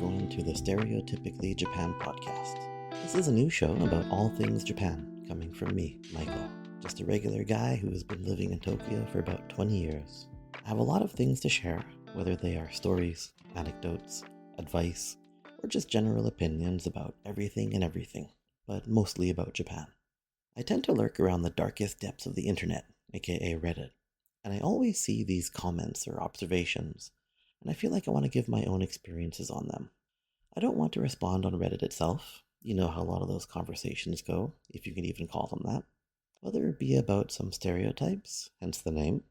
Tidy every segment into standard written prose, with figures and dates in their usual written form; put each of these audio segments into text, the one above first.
going to the Stereotypically Japan podcast. This is a new show about all things Japan, coming from me, Michael, just a regular guy who has been living in Tokyo for about 20 years. I have a lot of things to share, whether they are stories, anecdotes, advice, or just general opinions about everything and everything, but mostly about Japan. I tend to lurk around the darkest depths of the internet, aka Reddit, and I always see these comments or observations, and I feel like I want to give my own experiences on them. I don't want to respond on Reddit itself. You know how a lot of those conversations go, if you can even call them that. Whether it be about some stereotypes, hence the name,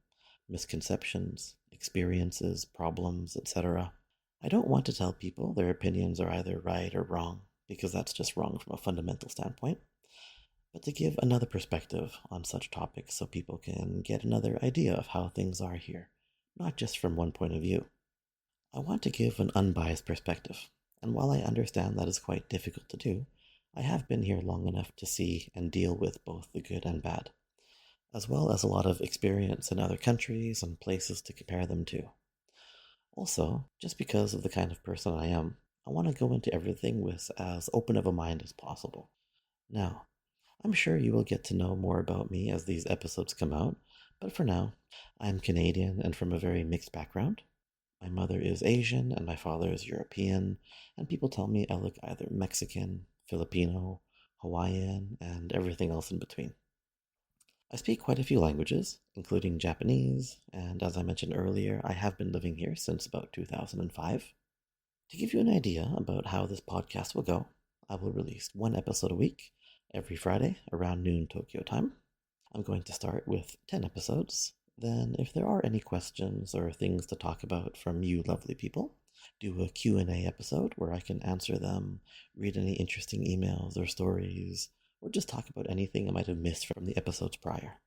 misconceptions, experiences, problems, etc. I don't want to tell people their opinions are either right or wrong, because that's just wrong from a fundamental standpoint, but to give another perspective on such topics so people can get another idea of how things are here, not just from one point of view. I want to give an unbiased perspective, and while I understand that is quite difficult to do, I have been here long enough to see and deal with both the good and bad, as well as a lot of experience in other countries and places to compare them to. Also, just because of the kind of person I am, I want to go into everything with as open of a mind as possible. Now, I'm sure you will get to know more about me as these episodes come out, but for now, I'm Canadian and from a very mixed background. My mother is Asian and my father is European, and people tell me I look either Mexican, Filipino, Hawaiian, and everything else in between. I speak quite a few languages, including Japanese, and as I mentioned earlier, I have been living here since about 2005. To give you an idea about how this podcast will go, I will release one episode a week, every Friday around noon Tokyo time. I'm going to start with 10 episodes. Then, if there are any questions or things to talk about from you lovely people, do a Q&A episode where I can answer them, read any interesting emails or stories, or just talk about anything I might have missed from the episodes prior.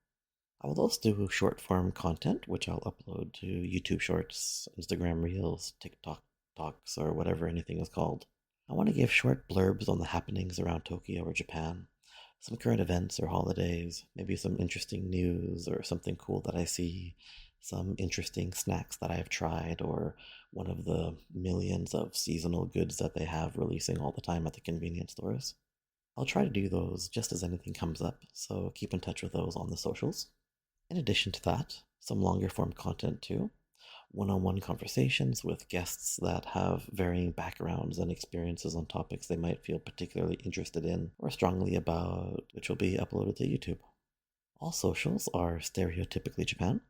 I will also do short-form content, which I'll upload to YouTube Shorts, Instagram Reels, TikTok Talks, or whatever anything is called. I want to give short blurbs on the happenings around Tokyo or Japan, some current events or holidays, maybe some interesting news or something cool that I see, some interesting snacks that I have tried, or one of the millions of seasonal goods that they have releasing all the time at the convenience stores. I'll try to do those just as anything comes up, so keep in touch with those on the socials. In addition to that, some longer form content too. One-on-one conversations with guests that have varying backgrounds and experiences on topics they might feel particularly interested in or strongly about, which will be uploaded to YouTube. All socials are Stereotypically Japan,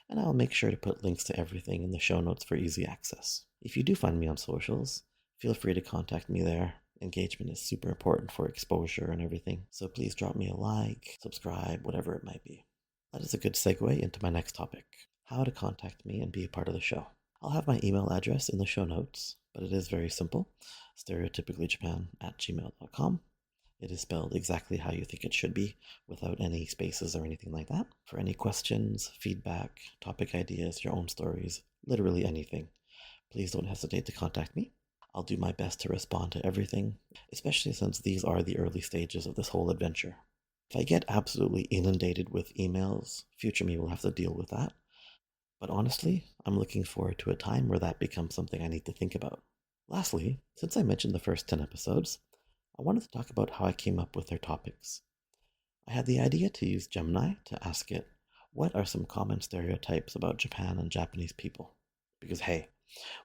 and I'll make sure to put links to everything in the show notes for easy access. If you do find me on socials, feel free to contact me there. Engagement is super important for exposure and everything, so please drop me a like, subscribe, whatever it might be. That is a good segue into my next topic. How to contact me and be a part of the show. I'll have my email address in the show notes, but it is very simple, stereotypicallyjapan@gmail.com. It is spelled exactly how you think it should be, without any spaces or anything like that. For any questions, feedback, topic ideas, your own stories, literally anything, please don't hesitate to contact me. I'll do my best to respond to everything, especially since these are the early stages of this whole adventure. If I get absolutely inundated with emails, future me will have to deal with that. But honestly, I'm looking forward to a time where that becomes something I need to think about. Lastly, since I mentioned the first 10 episodes, I wanted to talk about how I came up with their topics. I had the idea to use Gemini to ask it, what are some common stereotypes about Japan and Japanese people? Because hey,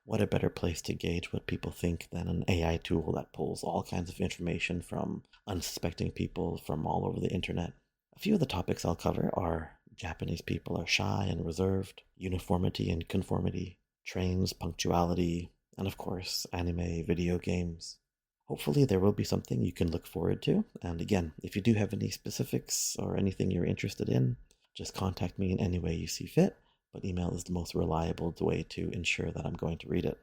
what a better place to gauge what people think than an AI tool that pulls all kinds of information from unsuspecting people from all over the internet. A few of the topics I'll cover are Japanese people are shy and reserved, uniformity and conformity, trains, punctuality, and of course, anime, video games. Hopefully there will be something you can look forward to, and again, if you do have any specifics or anything you're interested in, just contact me in any way you see fit, but email is the most reliable way to ensure that I'm going to read it.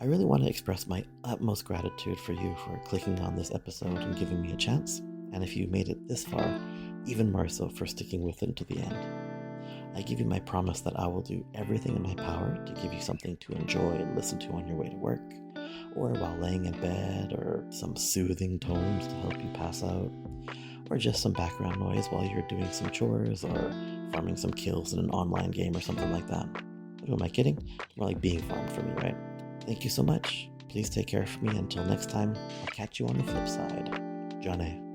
I really want to express my utmost gratitude for you for clicking on this episode and giving me a chance, and if you made it this far, even more so for sticking with it to the end. I give you my promise that I will do everything in my power to give you something to enjoy and listen to on your way to work, or while laying in bed, or some soothing tones to help you pass out, or just some background noise while you're doing some chores or farming some kills in an online game or something like that. Who am I kidding? It's more like being farmed for me, right? Thank you so much. Please take care of me. Until next time, I'll catch you on the flip side. Jane.